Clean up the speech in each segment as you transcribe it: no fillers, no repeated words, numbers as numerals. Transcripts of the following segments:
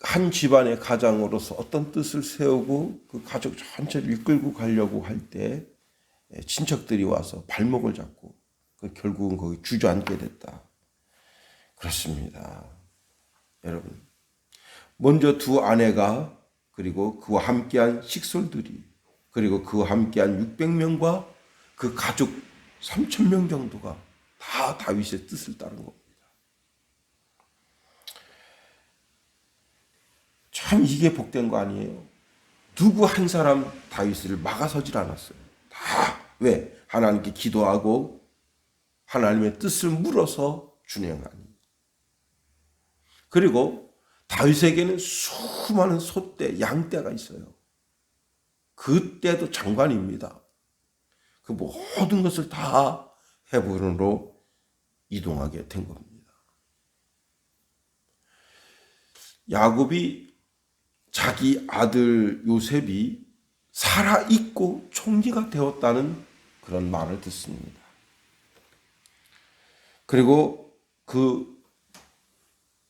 한 집안의 가장으로서 어떤 뜻을 세우고 그 가족 전체를 이끌고 가려고 할 때 친척들이 와서 발목을 잡고 결국은 거기 주저앉게 됐다. 그렇습니다. 여러분, 먼저 두 아내가 그리고 그와 함께한 식솔들이 그리고 그와 함께한 600명과 그 가족 3,000명 정도가 다 다윗의 뜻을 따른 겁니다. 참 이게 복된 거 아니에요? 누구 한 사람 다윗을 막아서질 않았어요. 다 왜? 하나님께 기도하고 하나님의 뜻을 물어서 준행하니. 그리고 다윗에게는 수많은 소떼, 양떼가 있어요. 그때도 장관입니다. 그 모든 것을 다 헤브론으로 이동하게 된 겁니다. 야곱이 자기 아들 요셉이 살아있고 총리가 되었다는 그런 말을 듣습니다. 그리고 그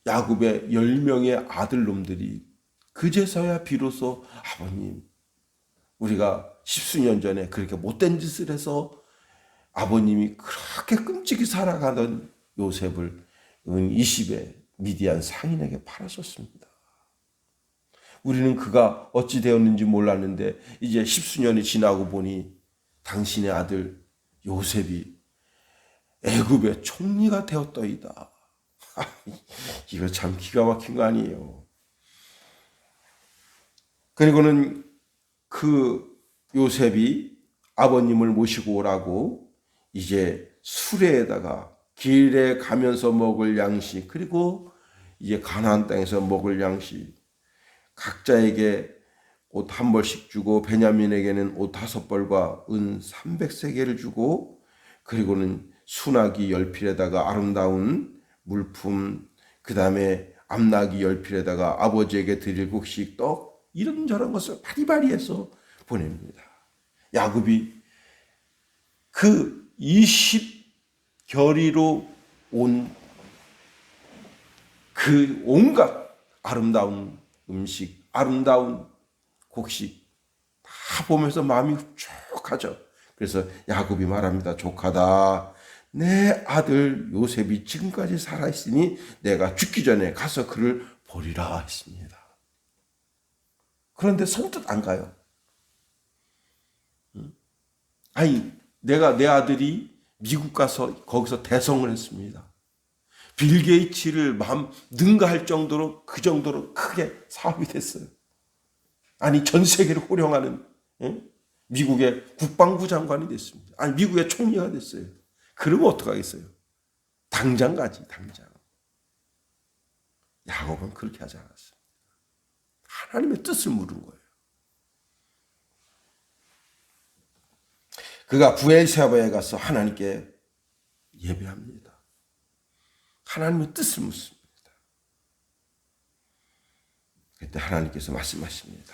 야곱의 10명의 아들놈들이 그제서야 비로소 아버님, 우리가 10수년 전에 그렇게 못된 짓을 해서 아버님이 그렇게 끔찍이 살아가던 요셉을 은 20의 미디안 상인에게 팔았었습니다. 우리는 그가 어찌 되었는지 몰랐는데 이제 10수년이 지나고 보니 당신의 아들 요셉이 애굽의 총리가 되었더이다. 이거 참 기가 막힌 거 아니에요. 그리고는 그 요셉이 아버님을 모시고 오라고 이제 수레에다가 길에 가면서 먹을 양식, 그리고 이제 가나안 땅에서 먹을 양식, 각자에게 옷 한 벌씩 주고 베냐민에게는 옷 5벌과 은 300세겔을 주고, 그리고는 수나기 10필에다가 아름다운 물품, 그 다음에 암나기 10필에다가 아버지에게 드릴 곡식, 떡, 이런저런 것을 바리바리해서 보냅니다. 야곱이 그 20결의로 온 그 온갖 아름다운 음식, 아름다운 곡식 다 보면서 마음이 흡족하죠. 그래서 야곱이 말합니다. 조카다, 내 아들 요셉이 지금까지 살아있으니 내가 죽기 전에 가서 그를 보리라 했습니다. 그런데 선뜻 안 가요. 아니, 내 아들이 미국 가서 거기서 대성을 했습니다. 빌 게이츠를 능가할 정도로, 그 정도로 크게 사업이 됐어요. 아니, 전 세계를 호령하는 미국의 국방부 장관이 됐습니다. 아니, 미국의 총리가 됐어요. 그러면 어떡하겠어요? 당장 가지, 당장. 야곱은 그렇게 하지 않았어요. 하나님의 뜻을 물은 거예요. 그가 부엘세바에 가서 하나님께 예배합니다. 하나님의 뜻을 묻습니다. 그때 하나님께서 말씀하십니다.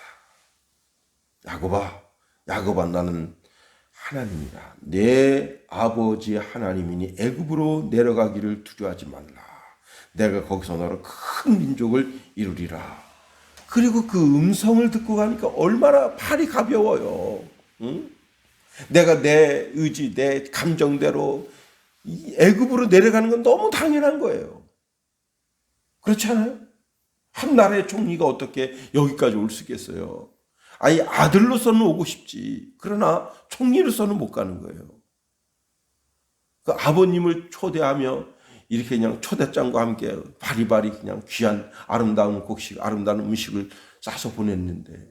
야곱아, 나는 하나님이라. 내 아버지의 하나님이니 애굽으로 내려가기를 두려워하지 말라. 내가 거기서 너로 큰 민족을 이루리라. 그리고 그 음성을 듣고 가니까 얼마나 팔이 가벼워요. 응? 내가 내 의지, 내 감정대로 애굽으로 내려가는 건 너무 당연한 거예요. 그렇지 않아요? 한 나라의 총리가 어떻게 여기까지 올 수 있겠어요? 아니, 아들로서는 오고 싶지. 그러나 총리로서는 못 가는 거예요. 그 아버님을 초대하며 이렇게 그냥 초대장과 함께 바리바리 그냥 귀한 아름다운 곡식, 아름다운 음식을 싸서 보냈는데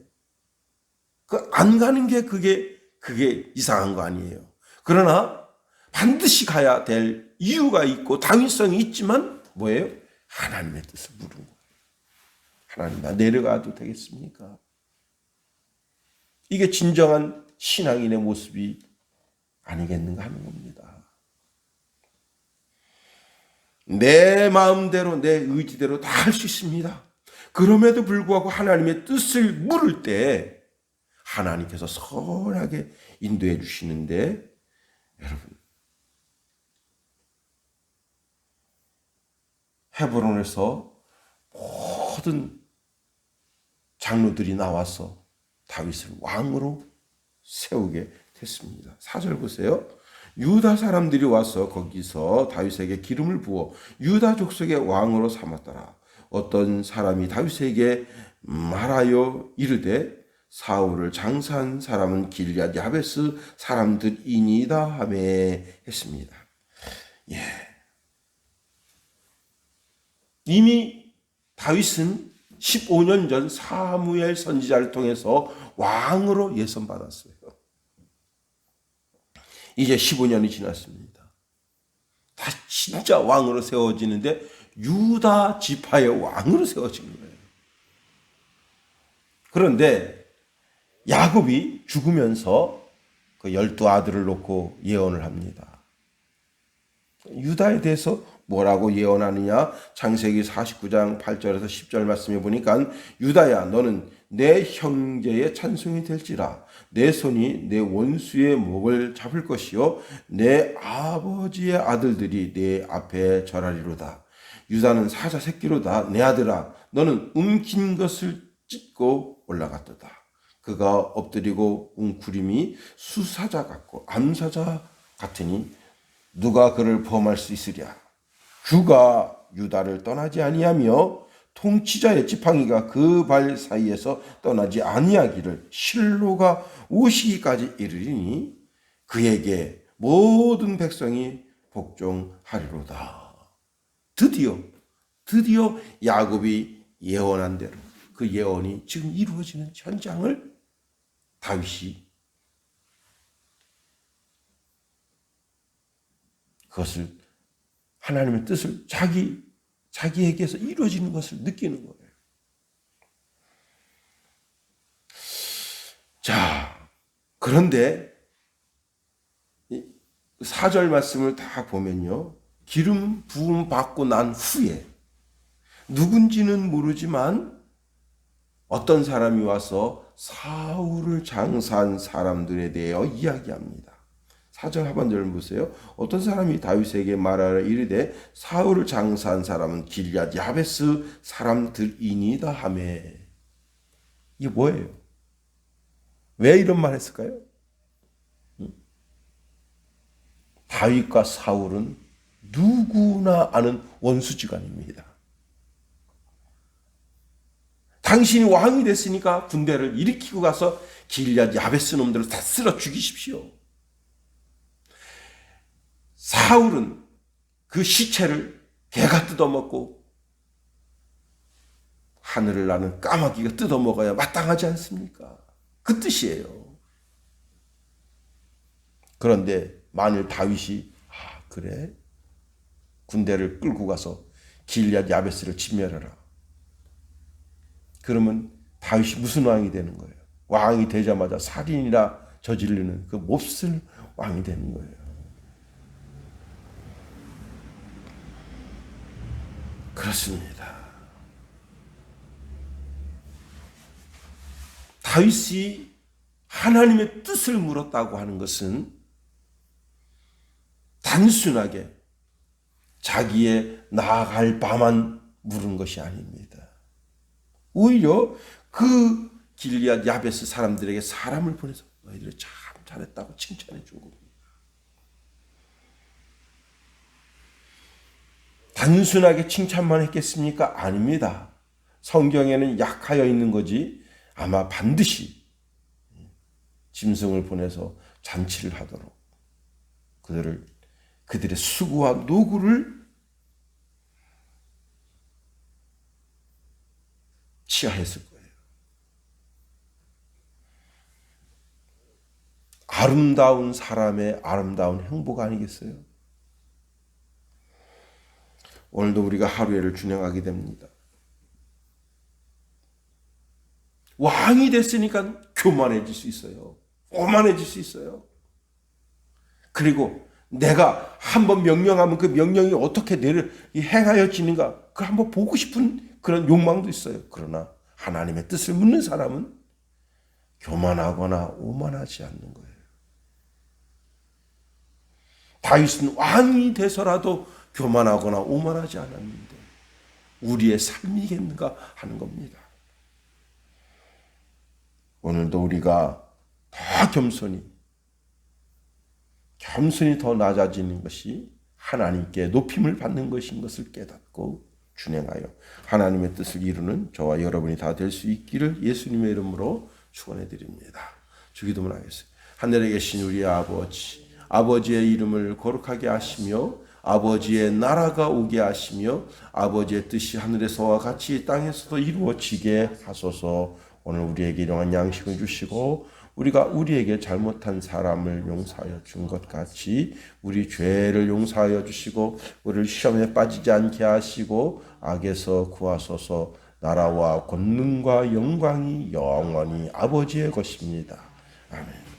그 안 가는 게 그게 이상한 거 아니에요. 그러나 반드시 가야 될 이유가 있고 당위성이 있지만 뭐예요? 하나님의 뜻을 물은 거예요. 하나님, 나 내려가도 되겠습니까? 이게 진정한 신앙인의 모습이 아니겠는가 하는 겁니다. 내 마음대로, 내 의지대로 다 할 수 있습니다. 그럼에도 불구하고 하나님의 뜻을 물을 때 하나님께서 선하게 인도해 주시는데, 여러분, 헤브론에서 모든 장로들이 나와서 다윗을 왕으로 세우게 됐습니다. 4절 보세요. 유다 사람들이 와서 거기서 다윗에게 기름을 부어 유다 족속의 왕으로 삼았더라. 어떤 사람이 다윗에게 말하여 이르되 사울을 장사한 사람은 길앗 야베스 사람들이니이다 하며 했습니다. 예. 이미 다윗은 15년 전 사무엘 선지자를 통해서 왕으로 예선받았어요. 이제 15년이 지났습니다. 다 진짜 왕으로 세워지는데 유다 지파의 왕으로 세워지는 거예요. 그런데 야곱이 죽으면서 그 12아들을 놓고 예언을 합니다. 유다에 대해서 뭐라고 예언하느냐? 창세기 49장 8절에서 10절 말씀해 보니까 유다야 너는 내 형제의 찬송이 될지라 내 손이 내 원수의 목을 잡을 것이요 내 아버지의 아들들이 내 앞에 절하리로다. 유다는 사자 새끼로다. 내 아들아 너는 움킨 것을 찢고 올라갔도다. 그가 엎드리고 웅크림이 수사자 같고 암사자 같으니 누가 그를 범할 수 있으랴. 주가 유다를 떠나지 아니하며 통치자의 지팡이가 그 발 사이에서 떠나지 아니하기를 실로가 오시기까지 이르리니 그에게 모든 백성이 복종하리로다. 드디어 야곱이 예언한 대로 그 예언이 지금 이루어지는 현장을 다윗이 그것을 하나님의 뜻을 자기에게서 이루어지는 것을 느끼는 거예요. 자, 그런데 4절 말씀을 다 보면요. 기름 부음 받고 난 후에 누군지는 모르지만 어떤 사람이 와서 사울을 장사한 사람들에 대하여 이야기합니다. 4절 하반절을 보세요. 어떤 사람이 다윗에게 말하라 이르되 사울을 장사한 사람은 길앗 야베스 사람들이니이다 하며. 이게 뭐예요? 왜 이런 말 했을까요? 다윗과 사울은 누구나 아는 원수지간입니다. 당신이 왕이 됐으니까 군대를 일으키고 가서 길앗 야베스 놈들을 다 쓸어 죽이십시오. 사울은 그 시체를 개가 뜯어먹고 하늘을 나는 까마귀가 뜯어먹어야 마땅하지 않습니까? 그 뜻이에요. 그런데 만일 다윗이 그래? 군대를 끌고 가서 길앗 야베스를 진멸하라. 그러면 다윗이 무슨 왕이 되는 거예요? 왕이 되자마자 살인이라 저지르는 그 몹쓸 왕이 되는 거예요. 그렇습니다. 다윗이 하나님의 뜻을 물었다고 하는 것은 단순하게 자기의 나아갈 바만 물은 것이 아닙니다. 오히려 그 길앗 야베스 사람들에게 사람을 보내서 너희들이 참 잘했다고 칭찬해 준 겁니다. 단순하게 칭찬만 했겠습니까? 아닙니다. 성경에는 약하여 있는 거지 아마 반드시 짐승을 보내서 잔치를 하도록 그들의 수고와 노고를 치하했을 거예요. 아름다운 사람의 아름다운 행복 아니겠어요? 오늘도 우리가 하루에를 준행하게 됩니다. 왕이 됐으니까 교만해질 수 있어요. 오만해질 수 있어요. 그리고 내가 한번 명령하면 그 명령이 어떻게 행하여지는가 그걸 한번 보고 싶은 그런 욕망도 있어요. 그러나 하나님의 뜻을 묻는 사람은 교만하거나 오만하지 않는 거예요. 다윗은 왕이 돼서라도 교만하거나 오만하지 않았는데 우리의 삶이겠는가 하는 겁니다. 오늘도 우리가 더 겸손히 더 낮아지는 것이 하나님께 높임을 받는 것인 것을 깨닫고 준행하여 하나님의 뜻을 이루는 저와 여러분이 다 될 수 있기를 예수님의 이름으로 축원해 드립니다. 주기도문 하겠습니다. 하늘에 계신 우리 아버지, 아버지의 이름을 거룩하게 하시며 아버지의 나라가 오게 하시며 아버지의 뜻이 하늘에서와 같이 땅에서도 이루어지게 하소서. 오늘 우리에게 일용할 양식을 주시고 우리가 우리에게 잘못한 사람을 용서하여 준 것 같이 우리 죄를 용서하여 주시고 우리를 시험에 빠지지 않게 하시고 악에서 구하소서. 나라와 권능과 영광이 영원히 아버지의 것입니다. 아멘.